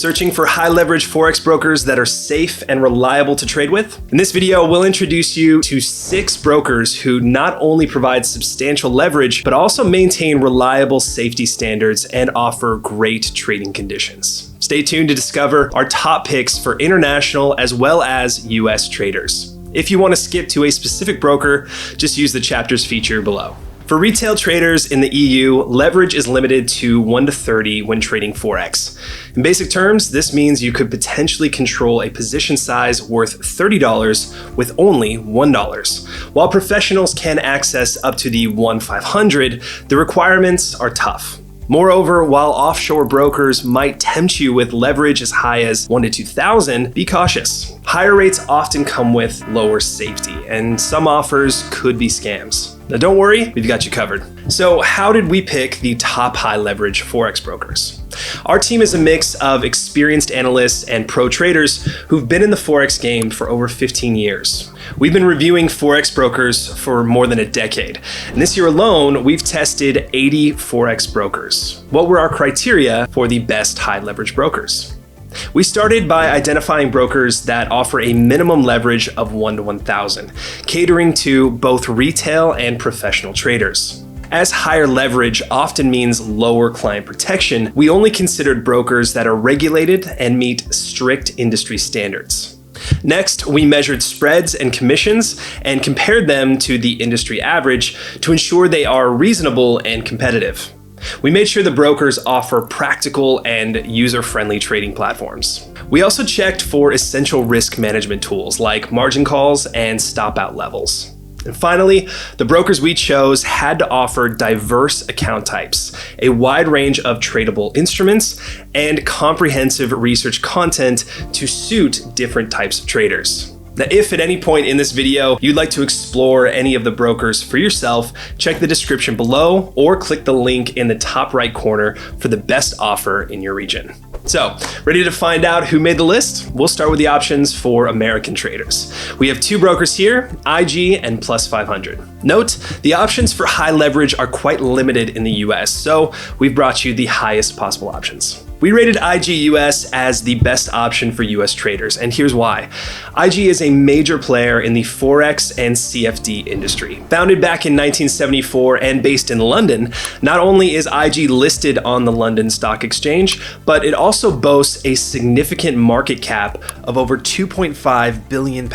Searching for high leverage Forex brokers that are safe and reliable to trade with? In this video, we'll introduce you to 6 brokers who not only provide substantial leverage, but also maintain reliable safety standards and offer great trading conditions. Stay tuned to discover our top picks for international as well as US traders. If you want to skip to a specific broker, just use the chapters feature below. For retail traders in the EU, leverage is limited to 1 to 30 when trading Forex. In basic terms, this means you could potentially control a position size worth $30 with only $1. While professionals can access up to the 1-500, the requirements are tough. Moreover, while offshore brokers might tempt you with leverage as high as 1 to 2,000, be cautious. Higher rates often come with lower safety, and some offers could be scams. Now don't worry, we've got you covered. So how did we pick the top high leverage Forex brokers? Our team is a mix of experienced analysts and pro traders who've been in the Forex game for over 15 years. We've been reviewing Forex brokers for more than a decade. And this year alone, we've tested 80 Forex brokers. What were our criteria for the best high leverage brokers? We started by identifying brokers that offer a minimum leverage of 1 to 1,000, catering to both retail and professional traders. As higher leverage often means lower client protection, we only considered brokers that are regulated and meet strict industry standards. Next, we measured spreads and commissions and compared them to the industry average to ensure they are reasonable and competitive. We made sure the brokers offer practical and user-friendly trading platforms. We also checked for essential risk management tools like margin calls and stop-out levels. And finally, the brokers we chose had to offer diverse account types, a wide range of tradable instruments, and comprehensive research content to suit different types of traders. Now, if at any point in this video you'd like to explore any of the brokers for yourself, check the description below or click the link in the top right corner for the best offer in your region. So, ready to find out who made the list? We'll start with the options for American traders. We have 2 brokers here, IG and Plus500. Note, the options for high leverage are quite limited in the US, so we've brought you the highest possible options. We rated IG US as the best option for US traders, and here's why. IG is a major player in the Forex and CFD industry. Founded back in 1974 and based in London, not only is IG listed on the London Stock Exchange, but it also boasts a significant market cap of over £2.5 billion.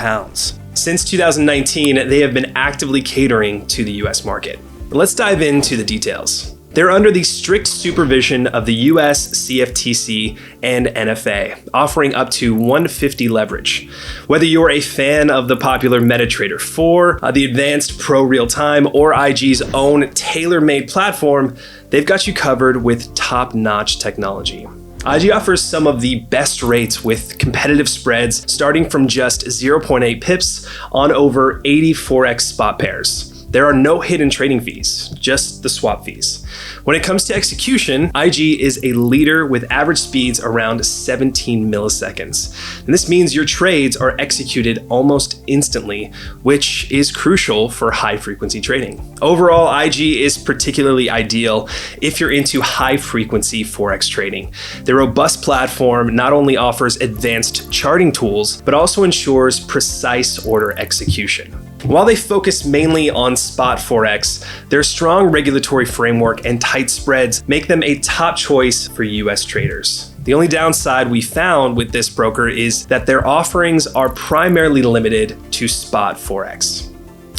Since 2019, they have been actively catering to the US market. But let's dive into the details. They're under the strict supervision of the US CFTC and NFA, offering up to 150 leverage. Whether you're a fan of the popular MetaTrader 4, the advanced Pro Real-Time, or IG's own tailor-made platform, they've got you covered with top-notch technology. IG offers some of the best rates with competitive spreads starting from just 0.8 pips on over 80 Forex spot pairs. There are no hidden trading fees, just the swap fees. When it comes to execution, IG is a leader with average speeds around 17 milliseconds. And this means your trades are executed almost instantly, which is crucial for high frequency trading. Overall, IG is particularly ideal if you're into high frequency Forex trading. Their robust platform not only offers advanced charting tools, but also ensures precise order execution. While they focus mainly on spot Forex, their strong regulatory framework and tight spreads make them a top choice for US traders. The only downside we found with this broker is that their offerings are primarily limited to spot Forex.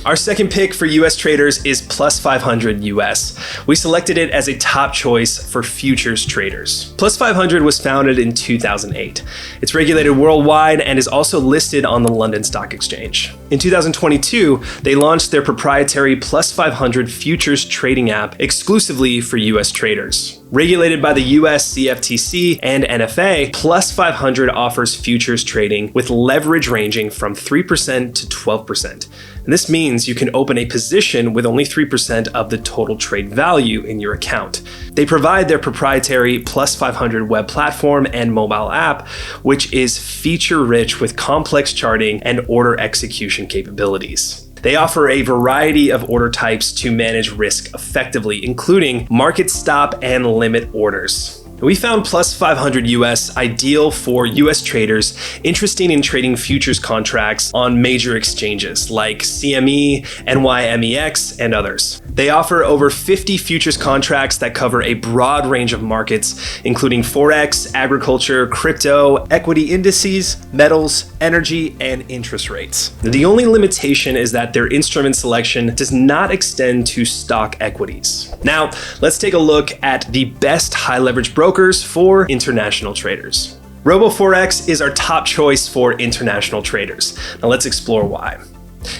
Our second pick for US traders is Plus500 US. We selected it as a top choice for futures traders. Plus500 was founded in 2008. It's regulated worldwide and is also listed on the London Stock Exchange. In 2022, they launched their proprietary Plus500 futures trading app exclusively for US traders. Regulated by the US CFTC and NFA, Plus500 offers futures trading with leverage ranging from 3% to 12%. And this means you can open a position with only 3% of the total trade value in your account. They provide their proprietary Plus500 web platform and mobile app, which is feature-rich with complex charting and order execution capabilities. They offer a variety of order types to manage risk effectively, including market stop and limit orders. We found plus 500 US ideal for US traders interested in trading futures contracts on major exchanges like CME, NYMEX, and others. They offer over 50 futures contracts that cover a broad range of markets, including Forex, agriculture, crypto, equity indices, metals, energy, and interest rates. The only limitation is that their instrument selection does not extend to stock equities. Now, let's take a look at the best high leverage brokers for international traders. RoboForex is our top choice for international traders. Now let's explore why.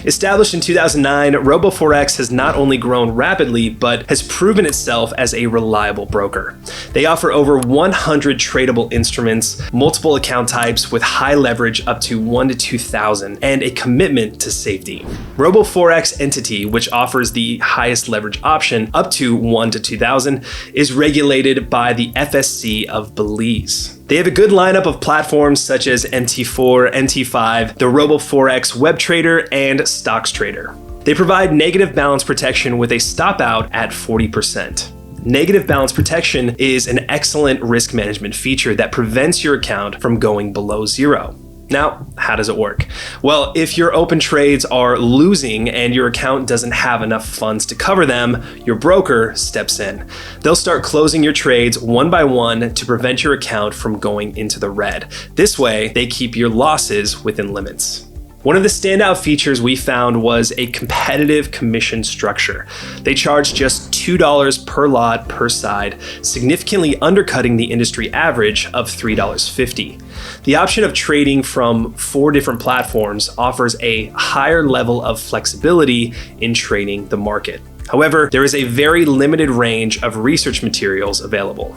Established in 2009, RoboForex has not only grown rapidly, but has proven itself as a reliable broker. They offer over 100 tradable instruments, multiple account types with high leverage up to 1 to 2,000, and a commitment to safety. RoboForex Entity, which offers the highest leverage option up to 1 to 2,000, is regulated by the FSC of Belize. They have a good lineup of platforms such as MT4, MT5, the RoboForex Web Trader, and Stocks Trader. They provide negative balance protection with a stop out at 40%. Negative balance protection is an excellent risk management feature that prevents your account from going below zero. Now, how does it work? Well, if your open trades are losing and your account doesn't have enough funds to cover them, your broker steps in. They'll start closing your trades one by one to prevent your account from going into the red. This way, they keep your losses within limits. One of the standout features we found was a competitive commission structure. They charge just $2 per lot per side, significantly undercutting the industry average of $3.50. The option of trading from 4 different platforms offers a higher level of flexibility in trading the market. However, there is a very limited range of research materials available.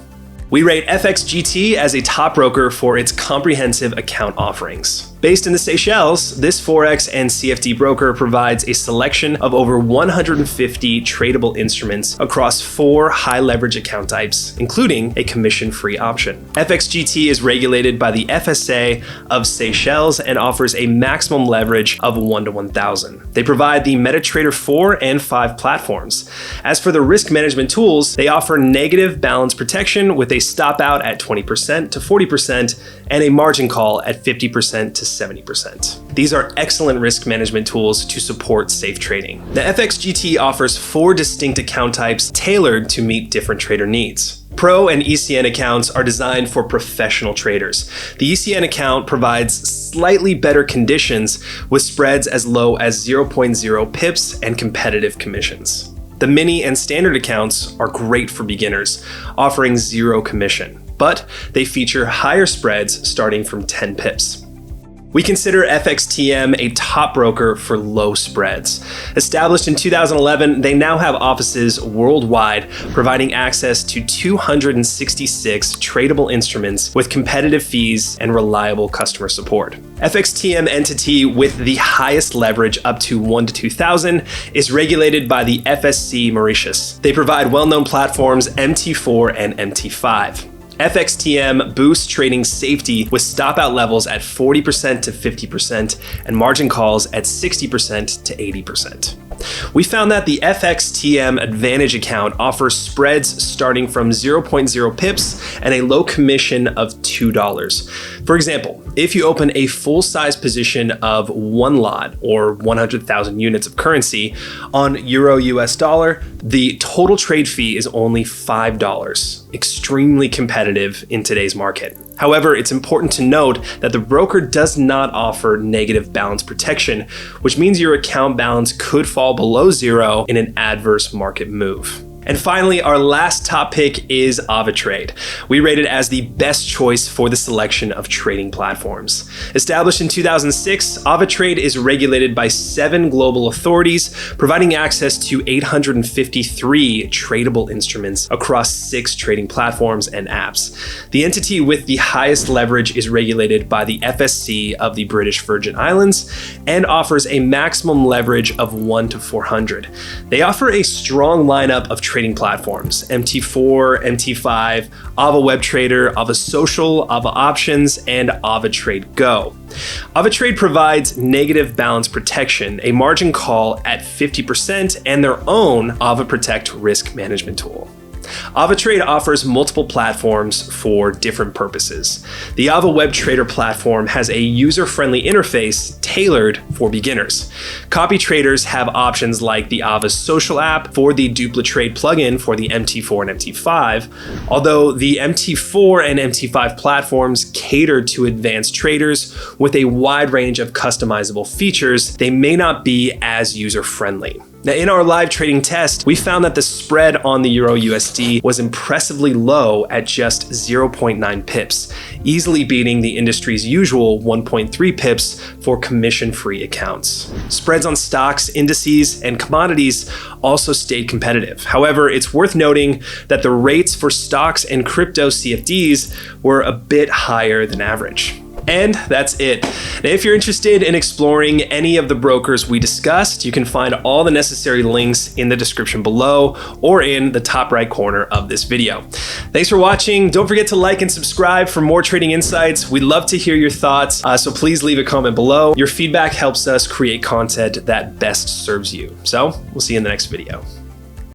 We rate FXGT as a top broker for its comprehensive account offerings. Based in the Seychelles, this Forex and CFD broker provides a selection of over 150 tradable instruments across 4 high leverage account types, including a commission-free option. FXGT is regulated by the FSA of Seychelles and offers a maximum leverage of 1 to 1,000. They provide the MetaTrader 4 and 5 platforms. As for the risk management tools, they offer negative balance protection with a stop out at 20% to 40% and a margin call at 50% to 70%. These are excellent risk management tools to support safe trading. The FXGT offers 4 distinct account types tailored to meet different trader needs. Pro and ECN accounts are designed for professional traders. The ECN account provides slightly better conditions with spreads as low as 0.0 pips and competitive commissions. The mini and standard accounts are great for beginners, offering 0 commission, but they feature higher spreads starting from 10 pips. We consider FXTM a top broker for low spreads. Established in 2011, they now have offices worldwide, providing access to 266 tradable instruments with competitive fees and reliable customer support. FXTM Entity with the highest leverage up to 1 to 2,000 is regulated by the FSC Mauritius. They provide well-known platforms MT4 and MT5. FXTM boosts trading safety with stop out levels at 40% to 50% and margin calls at 60% to 80%. We found that the FXTM Advantage account offers spreads starting from 0.0 pips and a low commission of $2. For example, if you open a full-size position of 1 lot or 100,000 units of currency on Euro US dollar, the total trade fee is only $5, extremely competitive in today's market. However, it's important to note that the broker does not offer negative balance protection, which means your account balance could fall below 0 in an adverse market move. And finally, our last top pick is AvaTrade. We rate it as the best choice for the selection of trading platforms. Established in 2006, AvaTrade is regulated by 7 global authorities, providing access to 853 tradable instruments across 6 trading platforms and apps. The entity with the highest leverage is regulated by the FSC of the British Virgin Islands and offers a maximum leverage of 1 to 400. They offer a strong lineup of trading platforms: MT4, MT5, Ava Web Trader, Ava Social, Ava Options, and AvaTrade Go. AvaTrade provides negative balance protection, a margin call at 50%, and their own Ava Protect risk management tool. AvaTrade offers multiple platforms for different purposes. The Ava Web Trader platform has a user-friendly interface tailored for beginners. Copy traders have options like the Ava social app for the DupliTrade plugin for the MT4 and MT5, although the MT4 and MT5 platforms cater to advanced traders with a wide range of customizable features, they may not be as user-friendly. Now, in our live trading test, we found that the spread on the Euro USD was impressively low at just 0.9 pips, easily beating the industry's usual 1.3 pips for commission-free accounts. Spreads on stocks, indices, and commodities also stayed competitive. However, it's worth noting that the rates for stocks and crypto CFDs were a bit higher than average. And that's it. Now, if you're interested in exploring any of the brokers we discussed, you can find all the necessary links in the description below or in the top right corner of this video. Thanks for watching. Don't forget to like and subscribe for more trading insights. We'd love to hear your thoughts, so please leave a comment below. Your feedback helps us create content that best serves you. So we'll see you in the next video.